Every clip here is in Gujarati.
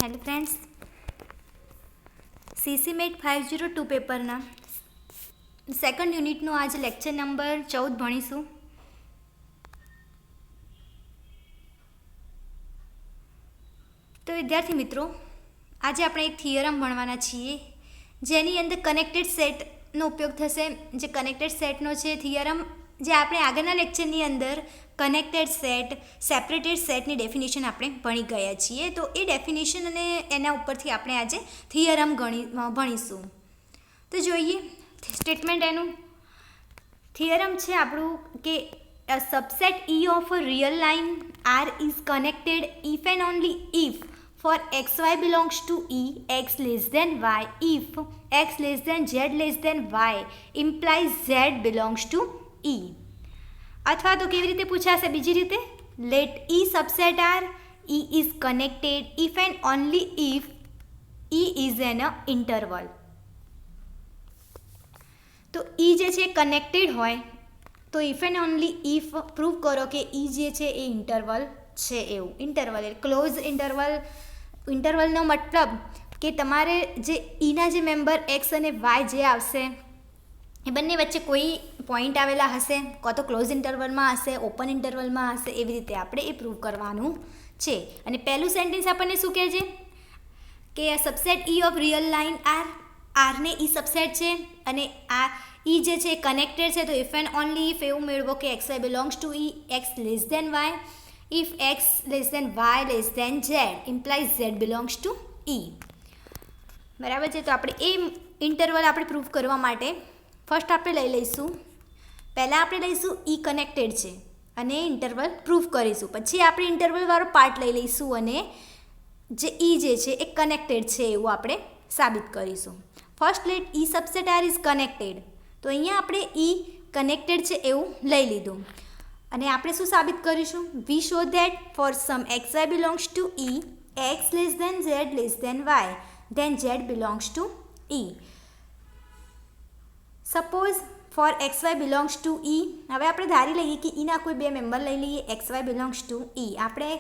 હેલો ફ્રેન્ડ્સ, CCMAT 502 પેપરના સેકન્ડ યુનિટનું આજે લેક્ચર નંબર 14 ભણીશું. તો વિદ્યાર્થી મિત્રો, આજે આપણે એક થિયરમ ભણવાના છીએ જેની અંદર કનેક્ટેડ સેટનો ઉપયોગ થશે. જે કનેક્ટેડ સેટનો છે થિયરમ, જે આપણે આગળના લેક્ચરની અંદર કનેક્ટેડ સેટ, સેપરેટેડ સેટની ડેફિનેશન આપણે ભણી ગયા છીએ. તો એ ડેફિનેશન અને એના ઉપરથી આપણે આજે થિયરમ ભણીશું. તો જોઈએ સ્ટેટમેન્ટ એનું. થિયરમ છે આપણું કે a subset E of a real line R is connected if and only if for xy belongs to E, x less than y, if x less than z less than y implies z belongs to E. અથવા તો કેવી રીતે પૂછાશે બીજી રીતે, late E subset R, E is connected if and only if E is an interval. તો E જે છે કનેક્ટેડ હોય તો if and only if prove કરો કે E જે છે એ ઇન્ટરવલ છે. એવું ઇન્ટરવલ એટલે ક્લોઝ ઇન્ટરવલ. ઇન્ટરવલનો મતલબ કે તમારે જે ઈના જે મેમ્બર એક્સ અને વાય જે આવશે એ બંને વચ્ચે કોઈ પોઈન્ટ આવેલા હશે, કાં તો ક્લોઝ ઇન્ટરવલમાં હશે, ઓપન ઇન્ટરવલમાં હશે. એવી રીતે આપણે એ પ્રૂવ કરવાનું છે. અને પહેલું સેન્ટેન્સ આપણને શું કહે છે કે subset E of real line R, આરને E સબસેટ છે અને આ E જે છે કનેક્ટેડ છે. તો ઇફ એન્ડ ઓનલી ઇફ એવું મેળવો કે X Y belongs to E, x less than Y, if X less than Y less than Z implies Z belongs to E. બરાબર છે. તો આપણે એ ઇન્ટરવલ આપણે પ્રૂફ કરવા માટે ફર્સ્ટ આપણે લઈ લઈશું, પહેલાં આપણે લઈશું E કનેક્ટેડ છે અને ઇન્ટરવલ પ્રૂફ કરીશું. પછી આપણે ઇન્ટરવલવાળો પાર્ટ લઈ લઈશું અને જે E જે છે એ કનેક્ટેડ છે એવું આપણે સાબિત કરીશું. First let E subset R is connected. તો અહીંયા આપણે E કનેક્ટેડ છે એવું લઈ લીધું અને આપણે શું સાબિત કરીશું, we show that for some x Y belongs to E, x less than Z less than y, then z belongs to E. Suppose for x Y belongs to E, હવે આપણે ધારી લઈએ કે Eના કોઈ બે મેમ્બર લઈ લઈએ, X Y belongs to E. આપણે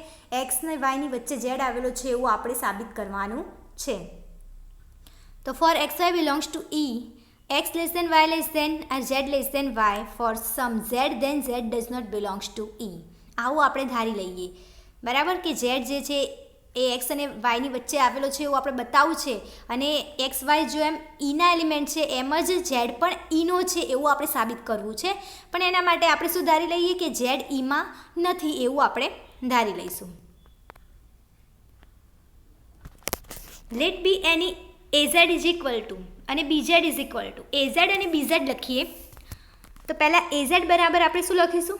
એક્સ અને વાયની વચ્ચે ઝેડ આવેલો છે એવું આપણે સાબિત કરવાનું છે. તો for x Y belongs to E, x less than y less than or z less than y for some z then z does not belongs to E. આવું આપણે ધારી લઈએ. બરાબર કે z જે છે એ x અને yની વચ્ચે આવેલો છે એવું આપણે બતાવવું છે અને એક્સ વાય જો એમ Eના એલિમેન્ટ છે એમ જ z પણ Eનો છે એવું આપણે સાબિત કરવું છે. પણ એના માટે આપણે શું ધારી લઈએ કે z Eમાં નથી એવું આપણે ધારી લઈશું. Let be any AZ is equal to અને BZ is equal to AZ અને BZ લખીએ. તો પહેલાં AZ બરાબર આપણે શું લખીશું,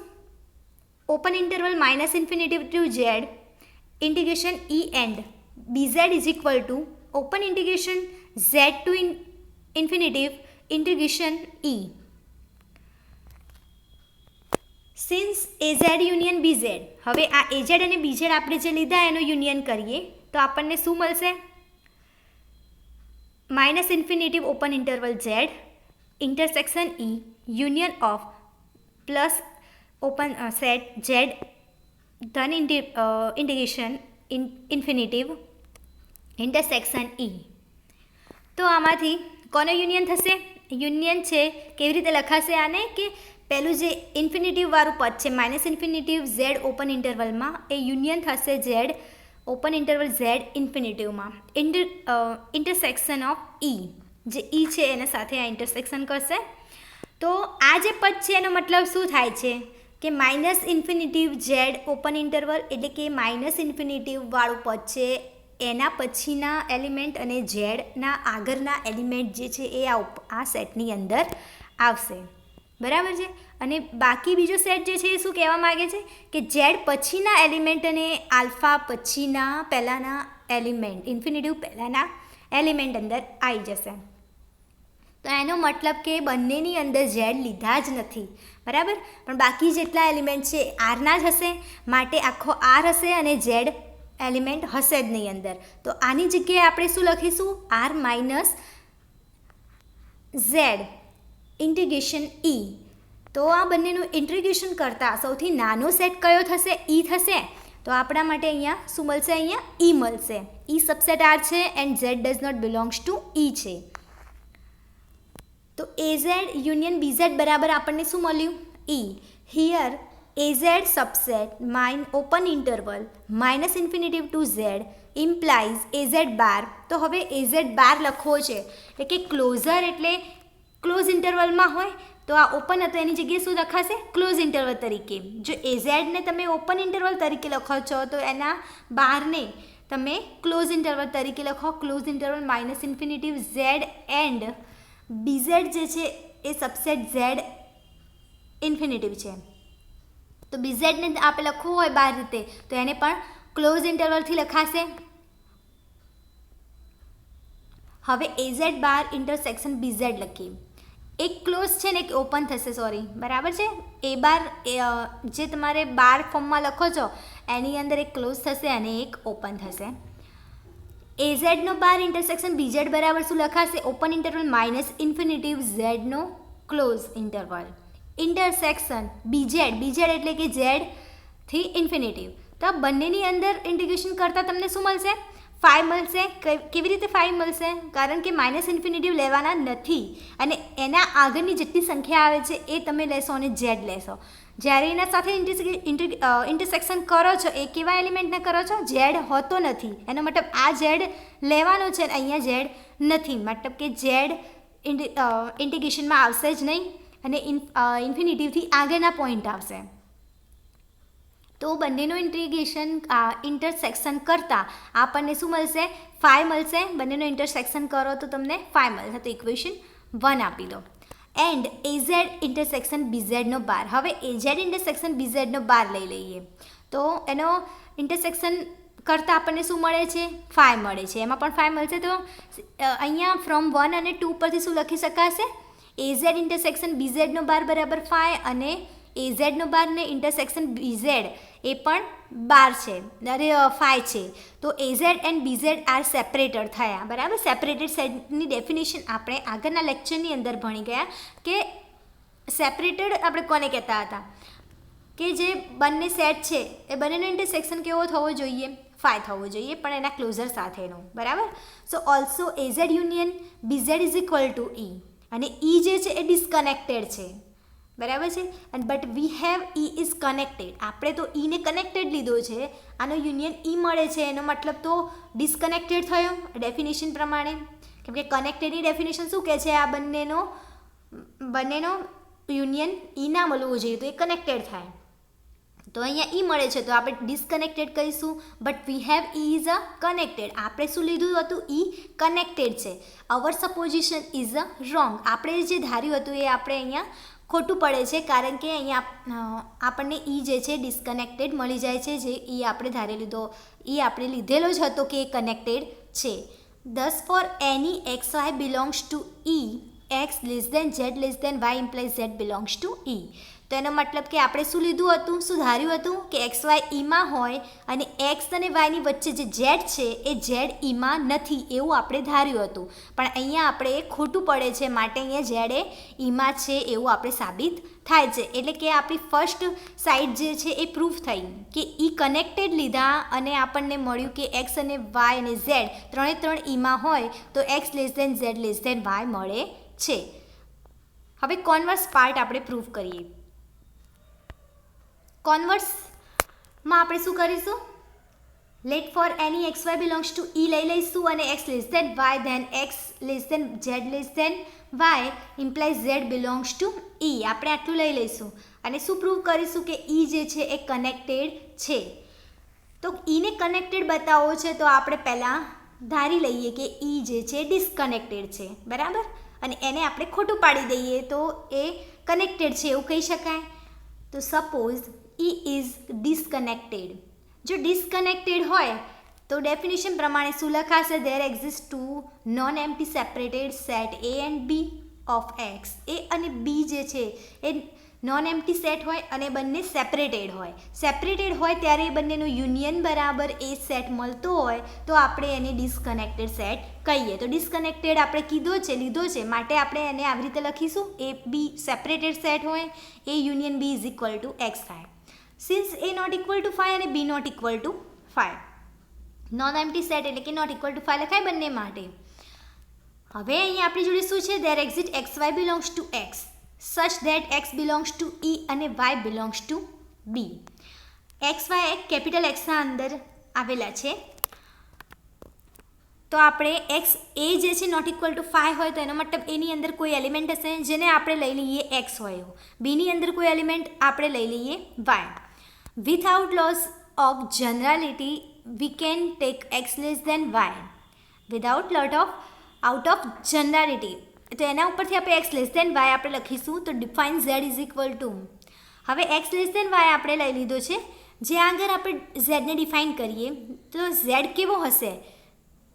open interval minus infinity to Z integration E and BZ is equal to open integration Z to infinity integration E. Since AZ union BZ, હવે આ AZ અને BZ આપણે જે લીધા એનો યુનિયન કરીએ તો આપણને શું મળશે, minus infinitive open interval Z intersection E union of plus open set Z ધન ઇન્ટિગ્રેશન ઇન્ફિનિટિવ ઇન્ટરસેક્શન E. તો આમાંથી કોનો યુનિયન થશે, યુનિયન છે કેવી રીતે લખાશે આને કે પહેલું જે ઇન્ફિનિટિવવાળું પદ છે માઇનસ ઇન્ફિનિટિવ Z ઓપન ઇન્ટરવલમાં એ યુનિયન થશે Z ઓપન ઇન્ટરવલ Z ઇન્ફિનિટિવમાં ઇન્ટરસેક્શન ઓફ E. જે E છે એના સાથે આ ઇન્ટરસેક્શન કરશે. તો આ જે પદ છે એનો મતલબ શું થાય છે કે minus infinitive Z open interval એટલે કે માઇનસ ઇન્ફિનિટિવવાળું પદ છે એના પછીના એલિમેન્ટ અને ઝેડના આગળના એલિમેન્ટ જે છે એ આ સેટની અંદર આવશે. બરાબર છે. અને બાકી બીજો સેટ જે છે એ શું કહેવા માગે છે કે ઝેડ પછીના એલિમેન્ટ અને આલ્ફા પછીના પહેલાંના એલિમેન્ટ, ઇન્ફિનિટિવ પહેલાંના એલિમેન્ટ અંદર આવી જશે. તો એનો મતલબ કે બંનેની અંદર ઝેડ લીધા જ નથી. બરાબર. પણ બાકી જેટલા એલિમેન્ટ છે આરના જ હશે, માટે આખો આર હશે અને ઝેડ એલિમેન્ટ હશે જ નહીં અંદર. તો આની જગ્યાએ આપણે શું લખીશું, R minus Z integration E. તો આ બંનેનું ઇન્ટિગ્રેશન કરતાં સૌથી નાનો સેટ કયો થશે, E થશે. તો તો આપણા માટે અહીંયા શું મળશે? અહીંયા ઈ મળશે. ઈ સબસેટ આર છે and z does not belongs to E છે. તો એઝેડ યુનિયન બીઝેડ બરાબર આપણને શું મળ્યું? E. Here A Z subset minus open interval minus infinitive to z implies A Z bar. તો હવે એઝેડ બાર લખવો છે એટલે કે ક્લોઝર એટલે ક્લોઝ ઇન્ટરવલમાં હોય, તો આ ઓપન હતો એની જગ્યાએ શું લખાશે? ક્લોઝ ઇન્ટરવલ તરીકે. જો એઝેડને તમે ઓપન ઇન્ટરવલ તરીકે લખો છો તો એના બારને તમે ક્લોઝ ઇન્ટરવલ તરીકે લખો. Close interval minus infinity Z and BZ જે છે એ સબસેટ ઝેડ ઇન્ફિનિટિવ છે. તો બીઝેડને આપણે લખવું હોય બાર રીતે તો એને પણ ક્લોઝ ઇન્ટરવલથી લખાશે. હવે એઝેડ બાર ઇન્ટરસેક્શન બીઝેડ લખીએ. એક ક્લોઝ છે ને એક ઓપન થશે, સોરી, બરાબર છે. એ બાર જે તમારે બાર ફોર્મમાં લખો છો એની અંદર એક ક્લોઝ થશે અને એક ઓપન થશે. એઝેડનો બાર ઇન્ટરસેક્શન બીઝેડ બરાબર શું લખાશે? ઓપન ઇન્ટરવલ માઇનસ ઇન્ફિનિટિવ ઝેડનો close interval intersection B Z. B Z એટલે કે ઝેડથી ઇન્ફિનિટિવ. તો આ બંનેની અંદર ઇન્ટિગ્રેશન કરતાં તમને શું મળશે? 5 મળશે. કેવી રીતે 5 મળશે? કારણ કે માઇનસ ઇન્ફિનિટિવ લેવાના નથી અને એના આગળની જેટલી સંખ્યા આવે છે એ તમે લેશો અને ઝેડ લેશો. જ્યારે એના સાથે ઇન્ટરસેક્શન કરો છો એ કેવા એલિમેન્ટને કરો છો? ઝેડ હોતો નથી. એનો મતલબ આ ઝેડ લેવાનો છે અને અહીંયા ઝેડ નથી. મતલબ કે ઝેડ ઇન્ટિગ્રેશનમાં આવશે જ નહીં અને ઇન્ફિનિટિવથી આગળના પોઈન્ટ આવશે. તો બંનેનું ઇન્ટરસેક્શન કરતાં આપણને શું મળશે? 5 મળશે. બંનેનું ઇન્ટરસેક્શન કરો તો તમને 5 મળશે. તો ઇક્વેશન 1 આપી દો. એન્ડ એઝેડ ઇન્ટરસેક્શન બીઝેડનો બાર. હવે એઝેડ ઇન્ટરસેક્શન બીઝેડનો બાર લઈ લઈએ તો એનો ઇન્ટરસેક્શન કરતાં આપણને શું મળે છે? 5 મળે છે. એમાં પણ 5 મળશે. તો અહીંયા ફ્રોમ 1 અને 2 પરથી શું લખી શકાશે? એઝેડ ઇન્ટરસેક્શન બીઝેડનો બાર બરાબર 5 અને એઝેડનો બાર ને ઇન્ટરસેક્શન બીઝેડ એ પણ 5 છે. તો AZ and BZ R separated થયા, બરાબર. સેપરેટેડ સેટની ડેફિનેશન આપણે આગળના લેક્ચરની અંદર ભણી ગયા કે સેપરેટેડ આપણે કોને કહેતા હતા? કે જે બંને સેટ છે એ બંનેનો ઇન્ટરસેક્શન કેવો થવો જોઈએ? 5 થવો જોઈએ, પણ એના ક્લોઝર સાથેનો, બરાબર. So also A Z union B Z is equal to E અને ઈ જે છે એ ડિસ્કનેક્ટેડ છે, બરાબર છે. And but we have E is connected. આપણે તો ઈને કનેક્ટેડ લીધો છે, આનો યુનિયન ઈ મળે છે, એનો મતલબ તો ડિસ્કનેક્ટેડ થયો ડેફિનેશન પ્રમાણે. કેમ કે કનેક્ટેડની ડેફિનેશન શું કહે છે? આ બંનેનો યુનિયન ઈ ના મળવું જોઈએ તો એ કનેક્ટેડ થાય. તો અહીંયા ઈ મળે છે તો આપણે ડિસ્કનેક્ટેડ કહીશું. But we have E is a connected. આપણે શું લીધું હતું? ઈ કનેક્ટેડ છે. અવર સપોઝિશન ઇઝ અ રોંગ. આપણે જે ધાર્યું હતું એ આપણે અહીંયા ખોટું પડે છે, કારણ કે અહીંયા આપણને ઈ જે છે ડિસ્કનેક્ટેડ મળી જાય છે. જે ઈ આપણે આપણે લીધેલો જ હતો કે એ કનેક્ટેડ છે. thus for any x Y belongs to E x less than Z less than y implies Z belongs to E. તો એનો મતલબ કે આપણે શું લીધું હતું? શું ધાર્યું હતું? કે એક્સ વાય ઈમાં હોય અને એક્સ અને વાયની વચ્ચે જે ઝેડ છે એ ઝેડ ઈમાં નથી એવું આપણે ધાર્યું હતું. પણ અહીંયા આપણે એ ખોટું પડે છે, માટે અહીંયા ઝેડ એ ઈમાં છે એવું આપણે સાબિત થાય છે. એટલે કે આપણી ફર્સ્ટ સાઈડ જે છે એ પ્રૂફ થઈ કે ઈ કનેક્ટેડ લીધા અને આપણને મળ્યું કે એક્સ અને વાય અને ઝેડ ત્રણે ઈમાં હોય તો X less than Z less than Y મળે છે. હવે કોન્વર્સ પાર્ટ આપણે પ્રૂફ કરીએ. કોન્વર્સમાં આપણે શું કરીશું? Let for any x Y belongs to E લઈ લઈશું અને x less than y then x less than Z less than y implies Z belongs to E. આપણે આટલું લઈ લઈશું અને શું પ્રૂવ કરીશું? કે ઈ જે છે એ કનેક્ટેડ છે. તો ઈને કનેક્ટેડ બતાવવો છે તો આપણે પહેલાં ધારી લઈએ કે ઈ જે છે ડિસ્કનેક્ટેડ છે, બરાબર. અને એને આપણે ખોટું પાડી દઈએ તો એ કનેક્ટેડ છે એવું કહી શકાય. તો સપોઝ ઈ ઇઝ ડિસ્કનેક્ટેડ. જો ડિસ્કનેક્ટેડ હોય તો ડેફિનેશન પ્રમાણે શું લખાશે? There exist two non empty separated set A and B of X. A અને બી જે છે એ નોન એમ્પ્ટી સેટ હોય અને બંને સેપરેટેડ હોય. સેપરેટેડ હોય ત્યારે એ બંનેનું યુનિયન બરાબર એ સેટ મળતો હોય તો આપણે એને ડિસ્કનેક્ટેડ સેટ કહીએ. તો ડિસ્કનેક્ટેડ આપણે લીધો છે માટે આપણે એને આવી રીતે લખીશું. એ બી સેપરેટેડ સેટ હોય, A union B is equal to X થાય. Since A not equal to 5 અને B not equal to 5, non empty set એટલે કે નોટ ઇક્વલ ટુ 5 લખાય બંને માટે. હવે અહીંયા આપણી જોડે શું છે, there exit x Y belongs to X such that x belongs to E અને Y belongs to B. X y capital એક્સના અંદર આવેલા છે. તો આપણે એક્સ એ જે છે નોટ ઇક્વલ ટુ 5 હોય તો એનો મતલબ એની અંદર કોઈ એલિમેન્ટ હશે જેને આપણે લઈ લઈએ એક્સ હોય એવું. બીની અંદર કોઈ એલિમેન્ટ આપણે લઈ લઈએ y. Without loss of generality we can take x less than y. Without lot of out of generality તો એના ઉપરથી આપણે એક્સ લેસ દેન વાય આપણે લખીશું. તો define Z is equal two, હવે એક્સ લેસ દેન વાય આપણે લઈ લીધો છે. જે આગળ આપણે ઝેડને ડિફાઇન કરીએ તો ઝેડ કેવો હશે,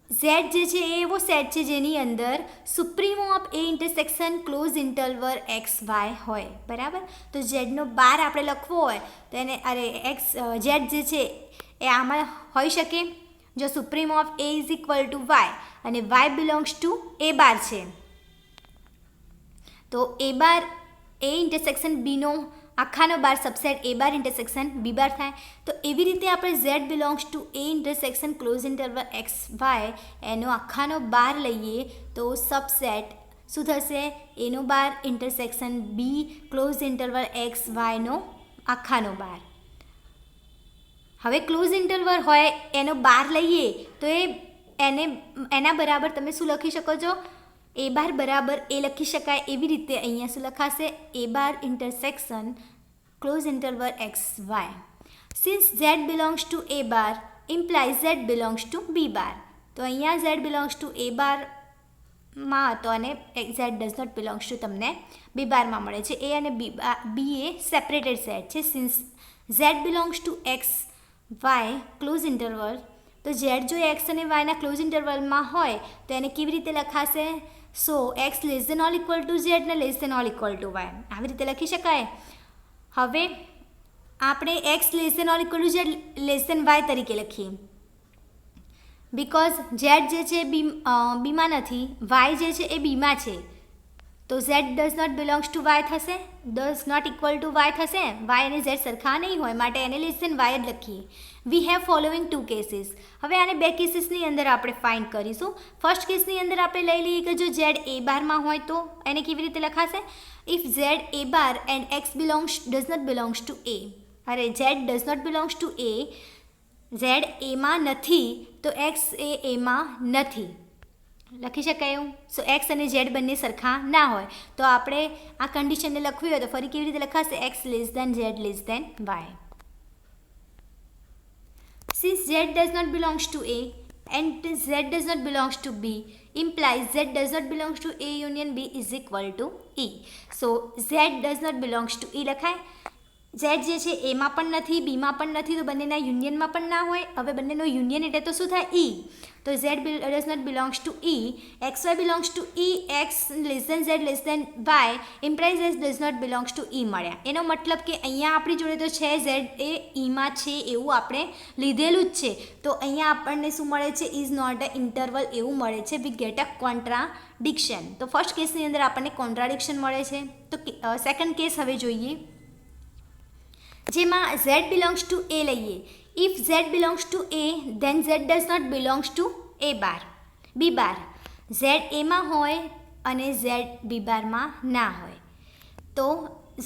ઝેડ જે છે એ એવો સેટ છે જેની અંદર supremum of A intersection close interval X Y હોય. બરાબર. તો ઝેડનો બાર આપણે લખવો હોય તો એને એક્સ ઝેડ જે છે એ આમાં હોઈ શકે જો supremum of A is equal to Y અને Y belongs to A bar છે. તો એ બાર એ ઇન્ટરસેક્શન બીનો આખાનો બાર સબસેટ એ બાર ઇન્ટરસેક્શન બી બાર થાય. તો એવી રીતે આપણે Z belongs to A intersection close interval X Y એનો આખાનો બાર લઈએ તો સબસેટ શું થશે, એનો bar intersection B close interval X વાયનો આખાનો બાર. હવે ક્લોઝ ઇન્ટરવલ હોય એનો બાર લઈએ તો એના બરાબર તમે શું લખી શકો છો, એ બાર બરાબર એ લખી શકાય. એવી રીતે અહીંયા શું લખાશે, A bar intersection close interval X Y. Since Z belongs to A bar implies Z belongs to B bar. તો અહીંયા ઝેડ બિલોંગ્સ ટુ એ બારમાં હતો અને Z does not belongs to તમને બી બારમાં મળે છે. એ અને બી એ સેપરેટેડ સેટ છે. Since Z belongs to X Y close interval, તો ઝેડ જો એક્સ અને વાયના ક્લોઝ ઇન્ટરવલમાં હોય તો એને કેવી રીતે લખાશે, so x less than all equal to z ને less than all equal to y, આવી રીતે લખી શકાય. હવે આપણે x less than all equal to z less than y તરીકે લખીએ બિકોઝ ઝેડ જે છે બીમાં નથી, વાય જે છે એ બીમાં છે. તો z does not belongs to y થશે, does not equal to y થશે. વાય અને ઝેડ સરખા નહીં હોય માટે એને લેસ દેન વાય જ લખીએ. We have following 2 cases. હવે આને 2 કેસીસની અંદર આપણે ફાઇન્ડ કરીશું. ફર્સ્ટ કેસની અંદર આપણે લઈ લઈએ કે જો ઝેડ એ બારમાં હોય તો એને કેવી રીતે લખાશે, if z A bar and x does not belongs to A. અરે z does not belongs to A, z એમાં નથી તો એક્સ એ એમાં નથી લખી શકાય એવું. સો એક્સ અને ઝેડ બંને સરખા ના હોય તો આપણે આ કન્ડિશનને લખવી હોય તો ફરી કેવી રીતે લખાશે, X less than Z less than Y. Since z does not belongs to A and z does not belongs to B implies z does not belongs to A union B is equal to E. So z does not belongs to E લખાય. z જે છે એમાં પણ નથી બીમાં પણ નથી તો બંનેના યુનિયનમાં પણ ના હોય. હવે બંનેનો યુનિયન એટલે તો શું થાય, E. તો z does not belongs to E, xy belongs to E, x less than z less than y implies z does not belongs to E મળ્યા. એનો મતલબ કે અહીંયા આપણી જોડે તો છે z એ Eમાં છે એવું આપણે લીધેલું જ છે. તો અહીંયા આપણને શું મળે છે, ઇઝ નોટ અ ઇન્ટરવલ એવું મળે છે. We get a contradiction. તો ફર્સ્ટ કેસની અંદર આપણને કોન્ટ્રાડિક્શન મળે છે. તો સેકન્ડ કેસ હવે જોઈએ જેમાં z belongs to A લઈએ. If z belongs to A then z does not belongs to A bar B bar. z એમાં હોય અને z B બારમાં ના હોય. તો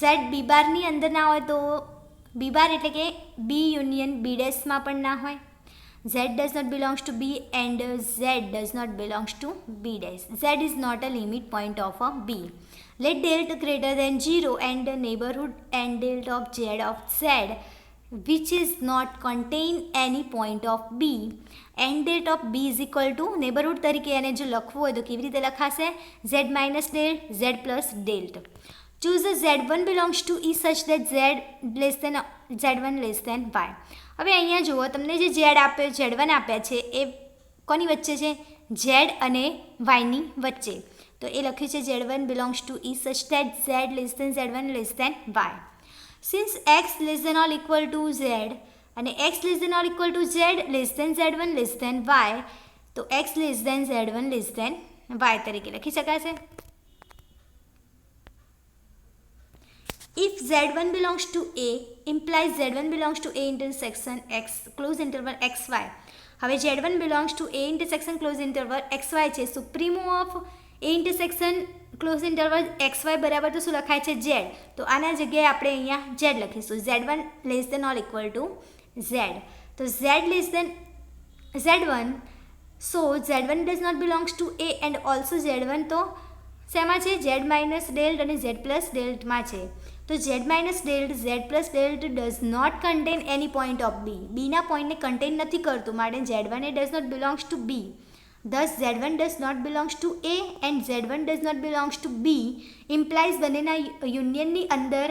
z B બારની અંદર ના હોય તો B બાર એટલે કે B યુનિયન B ડેશમાં પણ ના હોય. z does not belongs to B and z does not belongs to B dash. z is not a limit point of a B. Let delta greater than 0 and the neighborhood and delta of z which is not contain any point of B and delta of B is equal to neighborhood તરીકે એને જો લખવું હોય તો કેવી રીતે લખાશે, z minus del z plus delt. Choose a z1 belongs to E such that z1 less than y. હવે અહીંયા જુઓ તમને જે z1 આપ્યા છે એ કોની વચ્ચે છે, z અને yની વચ્ચે. તો એ લખ્યું છે z1 belongs to E such that z less than z1 less than y. Since x less than or equal to z અને x less than or equal to z less than z1 less than y તો x less than z1 less than y તરીકે લખી શકાશે. If Z1 belongs to A implies Z1 belongs to A intersection X close interval XY. હવે Z1 belongs to A intersection close interval XY છે. Supremo of A intersection close interval XY બરાબર તો શું લખાય છે Z. તો આના જગ્યાએ આપણે અહીંયા Z લખીશું. Z1 less than or equal to Z. તો Z less than Z1. So Z1 does not belongs to A and also Z1 તો શેમાં છે Z માઇનસ ડેલ્ટ અને Z પ્લસ ડેલ્ટમાં છે. તો Z minus delt Z plus delt does not contain any point of B. બીના પોઈન્ટને કન્ટેન નથી કરતું માટે Z1 એ does not belongs to B. Thus Z1 does not belongs to A and Z1 does not belongs to B implies બંનેના યુનિયનની અંદર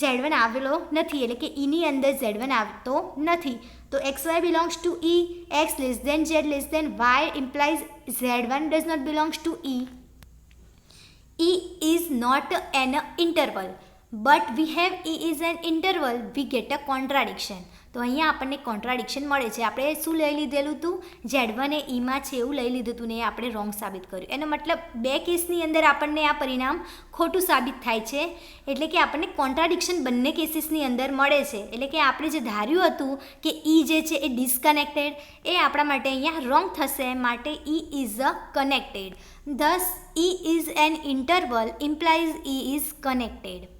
Z1 આવેલો નથી, એટલે કે એની અંદર Z1 આવતો નથી. તો XY belongs to E, X less than Z less than Y implies Z1 does not belongs to E. E is not an interval, but we have E is an interval, we get a contradiction. તો અહીંયા આપણને કોન્ટ્રાડિક્શન મળે છે. આપણે શું લઈ લીધેલું હતું? Z1 એ Eમાં છે એવું લઈ લીધું હતું ને એ આપણે રોંગ સાબિત કર્યું. એનો મતલબ બે કેસની અંદર આપણને આ પરિણામ ખોટું સાબિત થાય છે, એટલે કે આપણને કોન્ટ્રાડિક્શન બંને કેસીસની અંદર મળે છે. એટલે કે આપણે જે ધાર્યું હતું કે E જે છે એ ડિસકનેક્ટેડ, એ આપણા માટે અહીંયા રોંગ થશે, માટે E is a connected. Thus E is an interval implies E is connected.